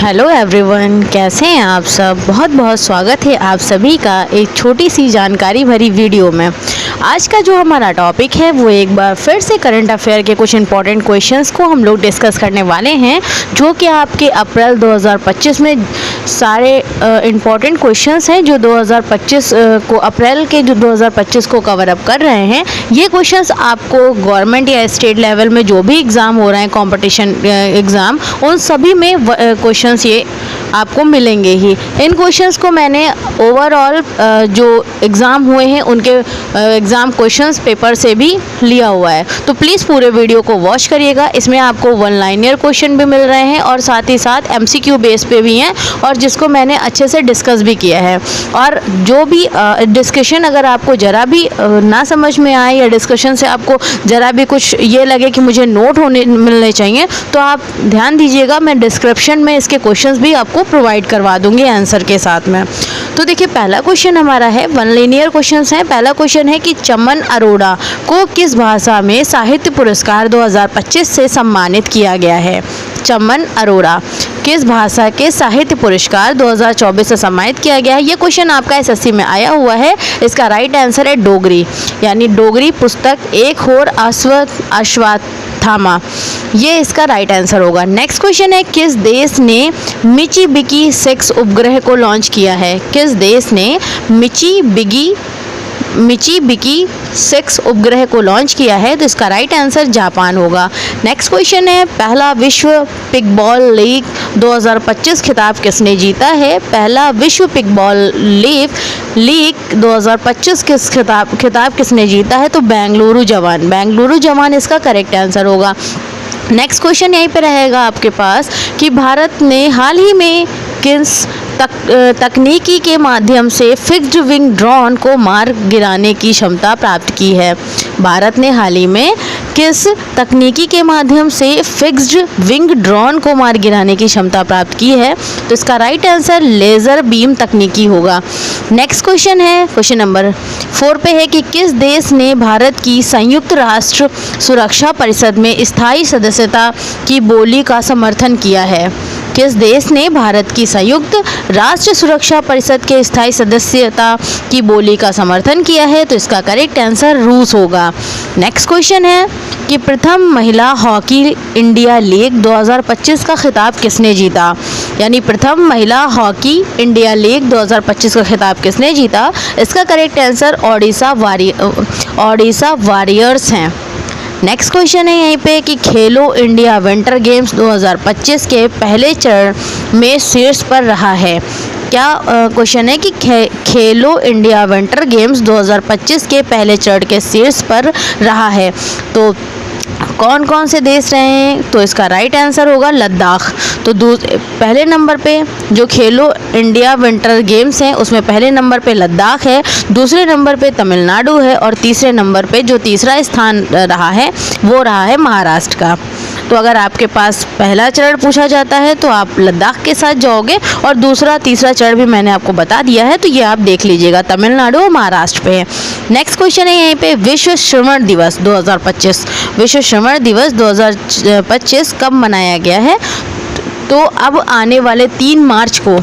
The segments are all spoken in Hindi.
हेलो एवरीवन, कैसे हैं आप सब। बहुत बहुत स्वागत है आप सभी का एक छोटी सी जानकारी भरी वीडियो में। आज का जो हमारा टॉपिक है वो एक बार फिर से करंट अफेयर के कुछ इंपॉर्टेंट क्वेश्चंस को हम लोग डिस्कस करने वाले हैं, जो कि आपके अप्रैल 2025 में सारे इंपॉर्टेंट क्वेश्चंस हैं जो 2025 को अप्रैल के जो 2025 को कवर अप कर रहे हैं। ये क्वेश्चंस आपको गवर्नमेंट या स्टेट लेवल में जो भी एग्ज़ाम हो रहे हैं, कंपटीशन एग्ज़ाम, उन सभी में क्वेश्चंस ये आपको मिलेंगे ही। इन क्वेश्चंस को मैंने ओवरऑल जो एग्ज़ाम हुए हैं उनके एग्ज़ाम क्वेश्चंस पेपर से भी लिया हुआ है, तो प्लीज़ पूरे वीडियो को वॉच करिएगा। इसमें आपको वन लाइनर क्वेश्चन भी मिल रहे हैं और साथ ही साथ MCQ बेस पे भी हैं, और जिसको मैंने अच्छे से डिस्कस भी किया है। और जो भी डिस्कशन अगर आपको ज़रा भी ना समझ में आए या डिस्कशन से आपको ज़रा भी कुछ ये लगे कि मुझे नोट मिलने चाहिए, तो आप ध्यान दीजिएगा, मैं डिस्क्रिप्शन में इसके क्वेश्चंस भी आपको प्रोवाइड करवा दूंगी आंसर के साथ में। तो देखिए, पहला क्वेश्चन हमारा है, वन लीनियर क्वेश्चंस है। पहला क्वेश्चन है कि चमन अरोड़ा को किस भाषा में साहित्य पुरस्कार 2025 से सम्मानित किया गया है। चमन अरोड़ा किस भाषा के साहित्य पुरस्कार 2024 से सम्मानित किया गया है। ये क्वेश्चन आपका SSC में आया हुआ है। इसका राइट आंसर है डोगरी, यानी डोगरी पुस्तक एक होर अश्वत्थामा, ये इसका राइट आंसर होगा। नेक्स्ट क्वेश्चन है, किस देश ने मिचिबिकी 6 उपग्रह को लॉन्च किया है। किस देश ने मिचिबिकी 6 उपग्रह को लॉन्च किया है, तो इसका राइट आंसर जापान होगा। नेक्स्ट क्वेश्चन है, पहला विश्व पिकबॉल लीग 2025 खिताब किसने जीता है। पहला विश्व पिकबॉल लीग 2025 खिताब किसने जीता है, तो बेंगलुरु जवान इसका करेक्ट आंसर होगा। नेक्स्ट क्वेश्चन यहीं पे रहेगा आपके पास कि भारत ने हाल ही में किस तकनीकी के माध्यम से फिक्स्ड विंग ड्रोन को मार गिराने की क्षमता प्राप्त की है। भारत ने हाल ही में किस तकनीकी के माध्यम से फिक्स्ड विंग ड्रोन को मार गिराने की क्षमता प्राप्त की है, तो इसका राइट आंसर लेज़र बीम तकनीकी होगा। नेक्स्ट क्वेश्चन है, क्वेश्चन नंबर 4 पे है कि किस देश ने भारत की संयुक्त राष्ट्र सुरक्षा परिषद में स्थायी सदस्यता की बोली का समर्थन किया है। किस देश ने भारत की संयुक्त राष्ट्र सुरक्षा परिषद के स्थायी सदस्यता की बोली का समर्थन किया है, तो इसका करेक्ट आंसर रूस होगा। नेक्स्ट क्वेश्चन है कि प्रथम महिला हॉकी इंडिया लीग 2025 का खिताब किसने जीता, यानी प्रथम महिला हॉकी इंडिया लीग 2025 का खिताब किसने जीता। इसका करेक्ट आंसर ओडिशा वॉरियर्स हैं। नेक्स्ट क्वेश्चन है यहीं पे कि खेलो इंडिया विंटर गेम्स 2025 के पहले चरण में शीर्ष पर रहा है। क्या क्वेश्चन है कि खेलो इंडिया विंटर गेम्स 2025 के पहले चरण के शीर्ष पर रहा है, तो कौन कौन से देश रहे हैं, तो इसका राइट आंसर होगा लद्दाख। तो पहले नंबर पे जो खेलो इंडिया विंटर गेम्स हैं उसमें पहले नंबर पे लद्दाख है, दूसरे नंबर पे तमिलनाडु है, और तीसरे नंबर पे जो तीसरा स्थान रहा है वो रहा है महाराष्ट्र का। तो अगर आपके पास पहला चरण पूछा जाता है तो आप लद्दाख के साथ जाओगे, और दूसरा तीसरा चरण भी मैंने आपको बता दिया है, तो ये आप देख लीजिएगा, तमिलनाडु और महाराष्ट्र पे है। नेक्स्ट क्वेश्चन है यहीं पे, विश्व श्रवण दिवस 2025 विश्व श्रवण दिवस 2025 कब मनाया गया है। तो अब आने वाले 3 मार्च को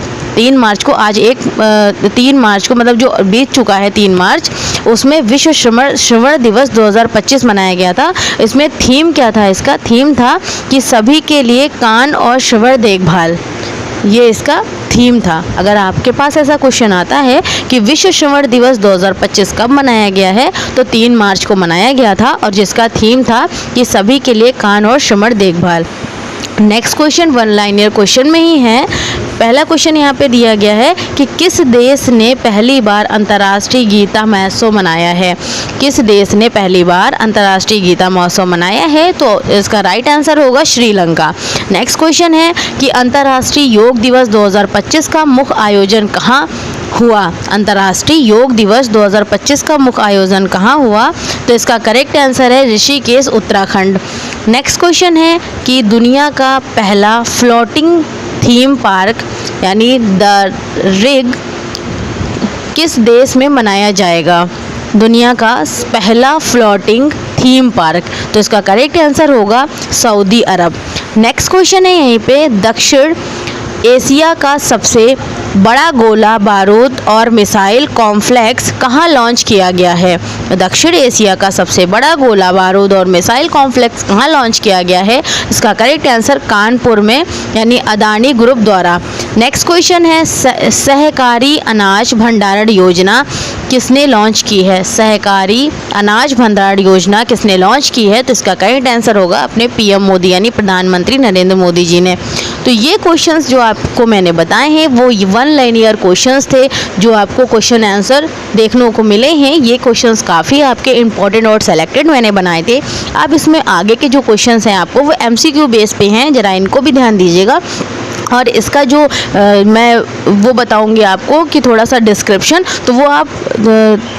आज 3 मार्च को मतलब जो बीत चुका है 3 मार्च, उसमें विश्व श्रवण दिवस 2025 मनाया गया था। इसमें थीम क्या था, इसका थीम था कि सभी के लिए कान और श्रवण देखभाल, ये इसका थीम था। अगर आपके पास ऐसा क्वेश्चन आता है कि विश्व श्रवण दिवस 2025 कब मनाया गया है, तो 3 मार्च को मनाया गया था, और जिसका थीम था कि सभी के लिए कान और श्रवण देखभाल। Next question one liner question में ही है। पहला क्वेश्चन यहाँ पे दिया गया है कि किस देश ने पहली बार अंतर्राष्ट्रीय गीता महोत्सव मनाया है। किस देश ने पहली बार अंतर्राष्ट्रीय गीता महोत्सव मनाया है, तो इसका राइट आंसर होगा श्रीलंका। नेक्स्ट क्वेश्चन है कि अंतर्राष्ट्रीय योग दिवस 2025 का मुख्य आयोजन कहाँ हुआ। अंतर्राष्ट्रीय योग दिवस 2025 का मुख्य आयोजन कहाँ हुआ, तो इसका करेक्ट आंसर है ऋषिकेश, उत्तराखंड। नेक्स्ट क्वेश्चन है कि दुनिया का पहला फ्लोटिंग थीम पार्क यानी द रिग किस देश में मनाया जाएगा। दुनिया का पहला फ्लोटिंग थीम पार्क, तो इसका करेक्ट आंसर होगा सऊदी अरब। नेक्स्ट क्वेश्चन है यहीं पे, दक्षिण एशिया का सबसे बड़ा गोला बारूद और मिसाइल कॉम्प्लेक्स कहाँ लॉन्च किया गया है? दक्षिण एशिया का सबसे बड़ा गोला बारूद और मिसाइल कॉम्प्लेक्स कहाँ लॉन्च किया गया है? इसका करेक्ट आंसर कानपुर में, यानी अदानी ग्रुप द्वारा। नेक्स्ट क्वेश्चन है, सहकारी अनाज भंडारण योजना किसने लॉन्च की है? सहकारी अनाज भंडारण योजना किसने लॉन्च की है? तो इसका करेक्ट आंसर होगा अपने पीएम मोदी, यानी प्रधानमंत्री नरेंद्र मोदी जी ने। तो ये क्वेश्चंस जो आपको मैंने बताए हैं वो 1 लाइनियर क्वेश्चंस थे, जो आपको क्वेश्चन आंसर देखने को मिले हैं। ये क्वेश्चंस काफ़ी आपके इंपॉर्टेंट और सेलेक्टेड मैंने बनाए थे। अब इसमें आगे के जो क्वेश्चंस हैं आपको वो एमसीक्यू बेस पे हैं, ज़रा इनको भी ध्यान दीजिएगा। और इसका जो मैं वो बताऊंगी आपको कि थोड़ा सा डिस्क्रिप्शन, तो वो आप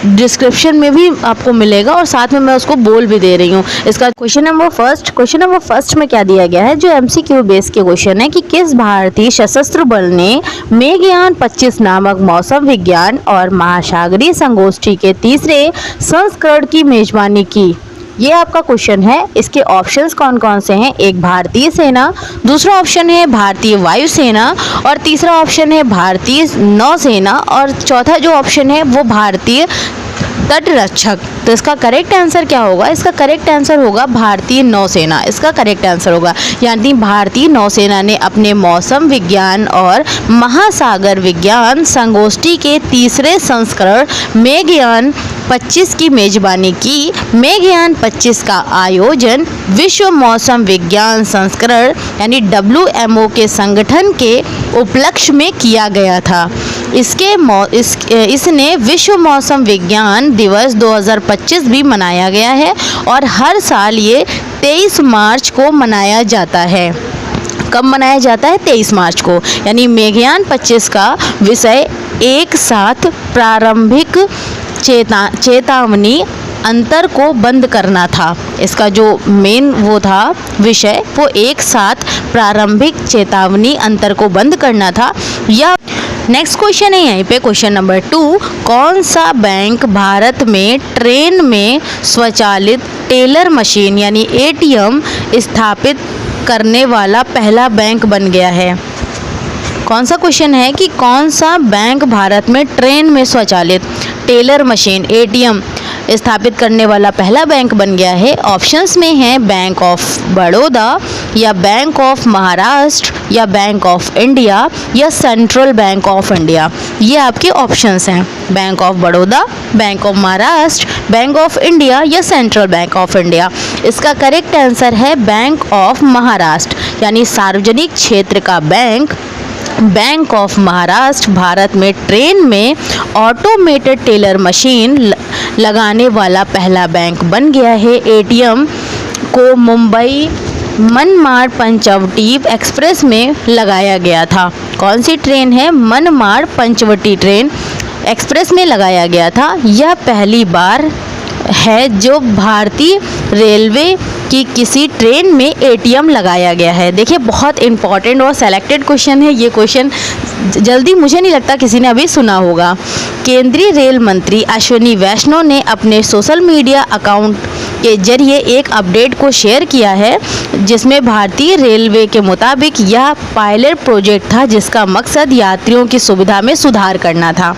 डिस्क्रिप्शन में भी आपको मिलेगा और साथ में मैं उसको बोल भी दे रही हूँ। इसका क्वेश्चन नंबर फर्स्ट में क्या दिया गया है, जो एमसीक्यू बेस के क्वेश्चन है कि किस भारतीय सशस्त्र बल ने मेघयान 25 नामक मौसम विज्ञान और महासागरीय संगोष्ठी के तीसरे संस्करण की मेजबानी की? ये आपका क्वेश्चन है। इसके ऑप्शंस कौन कौन से हैं? एक भारतीय सेना, दूसरा ऑप्शन है भारतीय वायुसेना, और तीसरा ऑप्शन है भारतीय नौसेना, और चौथा जो ऑप्शन है वो भारतीय तटरक्षक। तो इसका करेक्ट आंसर क्या होगा? इसका करेक्ट आंसर होगा भारतीय नौसेना। इसका करेक्ट आंसर होगा, यानी भारतीय नौसेना ने अपने मौसम विज्ञान और महासागर विज्ञान संगोष्ठी के तीसरे संस्करण मेघयान 25 की मेजबानी की। मेघयान 25 का आयोजन विश्व मौसम विज्ञान संस्करण यानी WMO के संगठन के उपलक्ष्य में किया गया था। इसने विश्व मौसम विज्ञान दिवस 2025 भी मनाया गया है और हर साल ये 23 मार्च को मनाया जाता है। कब मनाया जाता है? 23 मार्च को। यानी मेघयान 25 का विषय एक साथ प्रारंभिक चेतावनी अंतर को बंद करना था। इसका जो मेन वो था विषय, वो एक साथ प्रारंभिक चेतावनी अंतर को बंद करना था। या नेक्स्ट क्वेश्चन है यहीं पे क्वेश्चन नंबर 2, कौन सा बैंक भारत में ट्रेन में स्वचालित टेलर मशीन यानी ATM स्थापित करने वाला पहला बैंक बन गया है? कौन सा क्वेश्चन है कि कौन सा बैंक भारत में ट्रेन में स्वचालित टेलर मशीन ATM स्थापित करने वाला पहला बैंक बन गया है? ऑप्शंस में है बैंक ऑफ बड़ौदा, या बैंक ऑफ महाराष्ट्र, या बैंक ऑफ इंडिया, या सेंट्रल बैंक ऑफ इंडिया। ये आपके ऑप्शंस हैं, bank of Baroda, bank of Maharashtra, bank of India, या सेंट्रल बैंक ऑफ इंडिया। इसका करेक्ट आंसर है बैंक ऑफ महाराष्ट्र, यानी सार्वजनिक क्षेत्र का बैंक ऑफ महाराष्ट्र भारत में ट्रेन में ऑटोमेटेड टेलर मशीन लगाने वाला पहला बैंक बन गया है। ATM को मुंबई मनमाड़ पंचवटी एक्सप्रेस में लगाया गया था। कौन सी ट्रेन है? मनमाड़ पंचवटी ट्रेन एक्सप्रेस में लगाया गया था। यह पहली बार है जो भारतीय रेलवे की किसी ट्रेन में ATM लगाया गया है। देखिए, बहुत इंपॉर्टेंट और सेलेक्टेड क्वेश्चन है। ये क्वेश्चन जल्दी मुझे नहीं लगता किसी ने अभी सुना होगा। केंद्रीय रेल मंत्री अश्विनी वैष्णव ने अपने सोशल मीडिया अकाउंट के जरिए एक अपडेट को शेयर किया है, जिसमें भारतीय रेलवे के मुताबिक यह पायलट प्रोजेक्ट था जिसका मकसद यात्रियों की सुविधा में सुधार करना था।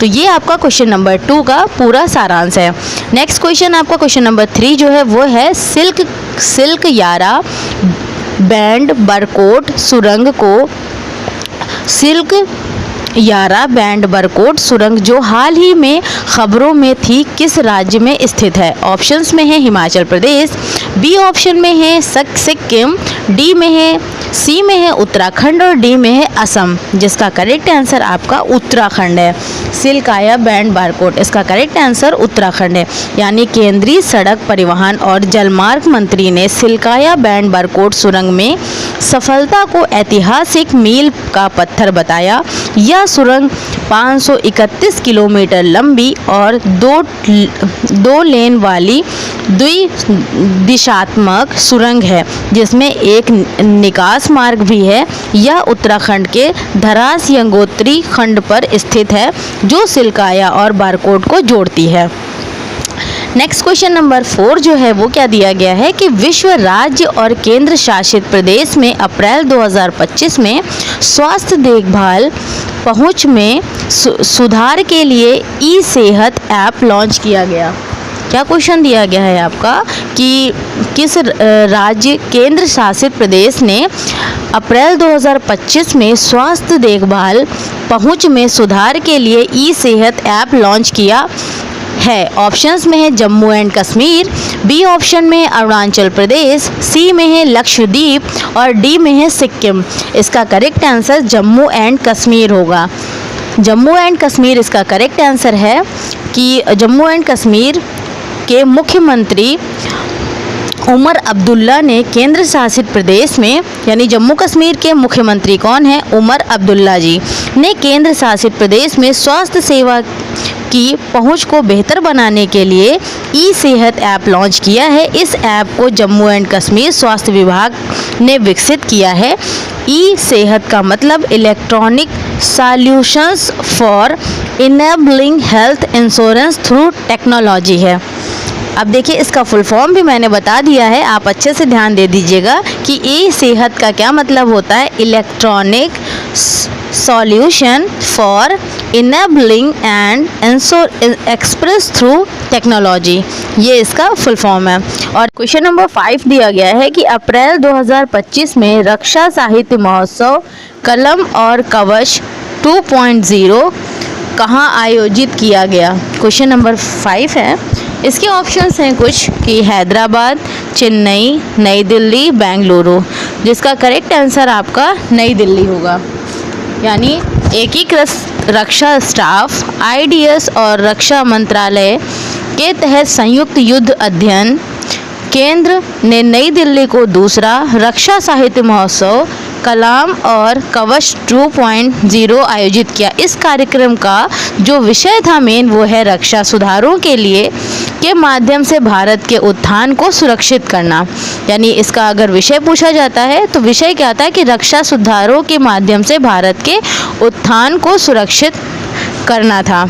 तो ये आपका क्वेश्चन नंबर 2 का पूरा सारांश है। नेक्स्ट क्वेश्चन आपका क्वेश्चन नंबर 3 जो है वो है सिल्क यारा बैंड बरकोट सुरंग को सिल्क यारा बैंड बरकोट सुरंग जो हाल ही में खबरों में थी किस राज्य में स्थित है? ऑप्शंस में है हिमाचल प्रदेश, बी ऑप्शन में है सिक्किम, डी में है, सी में है उत्तराखंड और डी में है असम। जिसका करेक्ट आंसर आपका उत्तराखंड है। सिल्काया बैंड बारकोट, इसका करेक्ट आंसर उत्तराखंड है। यानी केंद्रीय सड़क परिवहन और जलमार्ग मंत्री ने सिल्काया बैंड बारकोट सुरंग में सफलता को ऐतिहासिक मील का पत्थर बताया। यह सुरंग 531 किलोमीटर लंबी और दो लेन वाली द्विदिशात्मक सुरंग है, जिसमें एक निकास मार्ग भी है। यह उत्तराखंड के धरास यंगोत्री खंड पर स्थित है, जो सिल्काया और बारकोट को जोड़ती है। नेक्स्ट क्वेश्चन नंबर 4 जो है वो क्या दिया गया है कि विश्व राज्य और केंद्र शासित प्रदेश में अप्रैल 2025 में स्वास्थ्य देखभाल पहुंच में सुधार के लिए ई सेहत ऐप लॉन्च किया गया। क्या क्वेश्चन दिया गया है आपका कि किस राज्य केंद्र शासित प्रदेश ने अप्रैल 2025 में स्वास्थ्य देखभाल पहुंच में सुधार के लिए ई सेहत ऐप लॉन्च किया है। ऑप्शंस में है Jammu and Kashmir, B option में है अरुणाचल प्रदेश, सी में है लक्षद्वीप और डी में है सिक्किम। इसका correct answer Jammu and Kashmir होगा। जम्मू एंड कश्मीर इसका करेक्ट आंसर है कि जम्मू एंड कश्मीर के मुख्यमंत्री उमर अब्दुल्ला ने केंद्र शासित प्रदेश में, यानी जम्मू कश्मीर के मुख्यमंत्री कौन है, उमर अब्दुल्ला जी ने केंद्र शासित प्रदेश में स्वास्थ्य सेवा की पहुंच को बेहतर बनाने के लिए ई सेहत ऐप लॉन्च किया है। इस ऐप को जम्मू एंड कश्मीर स्वास्थ्य विभाग ने विकसित किया है। ई सेहत का मतलब electronic solutions for enabling health insurance through technology है। अब देखिए इसका फुल फॉर्म भी मैंने बता दिया है, आप अच्छे से ध्यान दे दीजिएगा कि ई सेहत का क्या मतलब होता है, electronic solution for enabling and express through technology, ये इसका फुल फॉर्म है। और क्वेश्चन नंबर 5 दिया गया है कि अप्रैल 2025 में रक्षा साहित्य महोत्सव कलम और कवच 2.0 कहाँ आयोजित किया गया। क्वेश्चन नंबर 5 है, इसके ऑप्शंस हैं कुछ कि हैदराबाद, चेन्नई, नई दिल्ली, बेंगलुरु। जिसका करेक्ट आंसर आपका नई दिल्ली होगा। यानी एकीकृत रक्षा स्टाफ आईडीएस और रक्षा मंत्रालय के तहत संयुक्त युद्ध अध्ययन केंद्र ने नई दिल्ली को दूसरा रक्षा साहित्य महोत्सव कलाम और कवच 2.0 आयोजित किया। इस कार्यक्रम का जो विषय था मेन वो है रक्षा सुधारों के लिए के माध्यम से भारत के उत्थान को सुरक्षित करना। यानी इसका अगर विषय पूछा जाता है तो विषय क्या था कि रक्षा सुधारों के माध्यम से भारत के उत्थान को सुरक्षित करना था।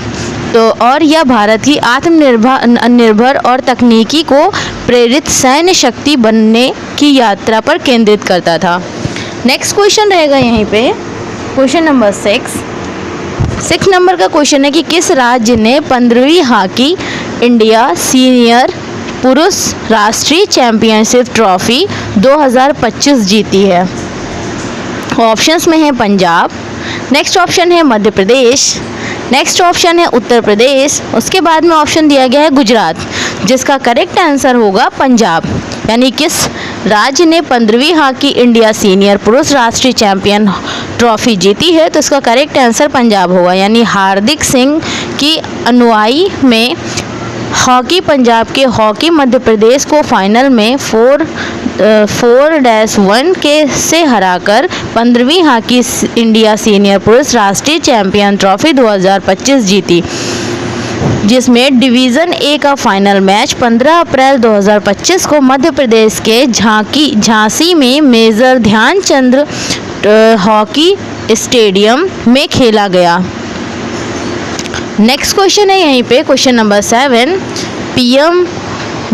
तो और यह भारत की आत्मनिर्भर और तकनीकी को प्रेरित सैन्य शक्ति बनने की यात्रा पर केंद्रित करता था। नेक्स्ट क्वेश्चन रहेगा यहीं पे क्वेश्चन नंबर 6 नंबर का क्वेश्चन है कि किस राज्य ने 15वीं हॉकी इंडिया सीनियर पुरुष राष्ट्रीय चैंपियनशिप ट्रॉफी 2025 जीती है। ऑप्शंस में है पंजाब, नेक्स्ट ऑप्शन है मध्य प्रदेश, नेक्स्ट ऑप्शन है उत्तर प्रदेश, उसके बाद में ऑप्शन दिया गया है गुजरात। जिसका करेक्ट आंसर होगा पंजाब। यानी किस राज्य ने 15वीं हॉकी इंडिया सीनियर पुरुष राष्ट्रीय चैंपियन ट्रॉफी जीती है, तो इसका करेक्ट आंसर पंजाब होगा। यानी हार्दिक सिंह की अनुयायी में हॉकी पंजाब के हॉकी मध्य प्रदेश को फाइनल में 4-1 के से हराकर 15वीं हॉकी इंडिया सीनियर पुरुष राष्ट्रीय चैंपियन ट्रॉफी 2025 जीती, जिसमें डिवीज़न ए का फाइनल मैच 15 अप्रैल 2025 को मध्य प्रदेश के झांसी में मेजर ध्यानचंद हॉकी स्टेडियम में खेला गया। नेक्स्ट क्वेश्चन है यहीं पे question number 7, PM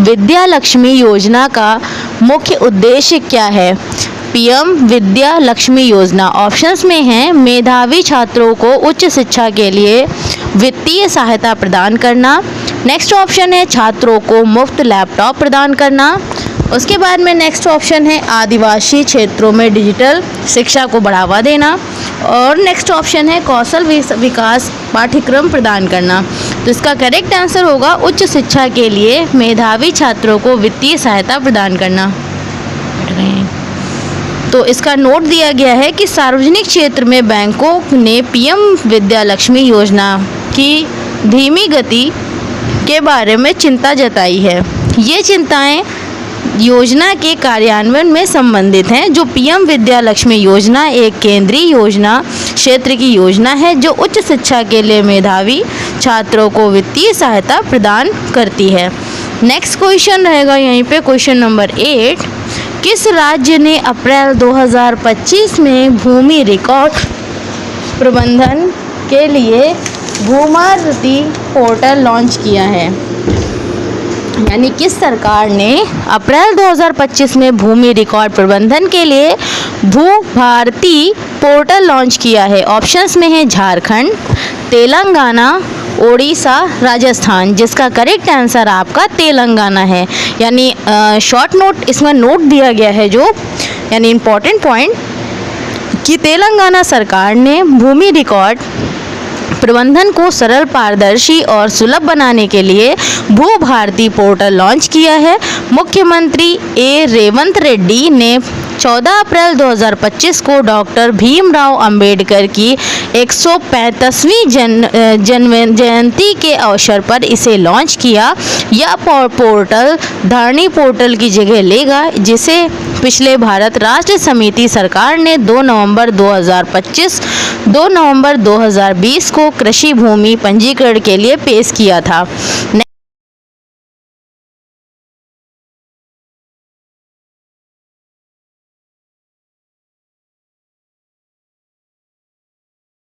Vidya Lakshmi योजना का मुख्य उद्देश्य क्या है। पीएम विद्या लक्ष्मी योजना ऑप्शंस में है मेधावी छात्रों को उच्च शिक्षा के लिए वित्तीय सहायता प्रदान करना, नेक्स्ट ऑप्शन है छात्रों को मुफ्त लैपटॉप प्रदान करना, उसके बाद में नेक्स्ट ऑप्शन है आदिवासी क्षेत्रों में डिजिटल शिक्षा को बढ़ावा देना, और नेक्स्ट ऑप्शन है कौशल विकास पाठ्यक्रम प्रदान करना। तो इसका करेक्ट आंसर होगा उच्च शिक्षा के लिए मेधावी छात्रों को वित्तीय सहायता प्रदान करना। तो इसका नोट दिया गया है कि सार्वजनिक क्षेत्र में बैंकों ने पीएम विद्या लक्ष्मी योजना की धीमी गति के बारे में चिंता जताई है। ये चिंताएं योजना के कार्यान्वयन में संबंधित हैं। जो पीएम विद्या लक्ष्मी योजना एक केंद्रीय योजना क्षेत्र की योजना है जो उच्च शिक्षा के लिए मेधावी छात्रों को वित्तीय सहायता प्रदान करती है। नेक्स्ट क्वेश्चन रहेगा यहीं पे क्वेश्चन नंबर 8, किस राज्य ने अप्रैल 2025 में भूमि रिकॉर्ड प्रबंधन के लिए भूमारती पोर्टल लॉन्च किया है। यानी किस सरकार ने अप्रैल 2025 में भूमि रिकॉर्ड प्रबंधन के लिए भू भारती पोर्टल लॉन्च किया है? ऑप्शंस में है झारखंड, तेलंगाना, ओडिशा, राजस्थान, जिसका करेक्ट आंसर आपका तेलंगाना है। यानी शॉर्ट नोट इसमें नोट दिया गया है जो यानी इम्पॉर्टेंट पॉइंट कि तेलंगाना सरकार ने भूमि रिकॉर्ड प्रबंधन को सरल, पारदर्शी और सुलभ बनाने के लिए भू भारती पोर्टल लॉन्च किया है। मुख्यमंत्री रेवंत रेड्डी ने 14 अप्रैल 2025 को डॉक्टर भीमराव अंबेडकर की 135वीं जयंती के अवसर पर इसे लॉन्च किया। यह पोर्टल धरणी पोर्टल की जगह लेगा, जिसे पिछले भारत राष्ट्र समिति सरकार ने 2 नवंबर 2020 को कृषि भूमि पंजीकरण के लिए पेश किया था।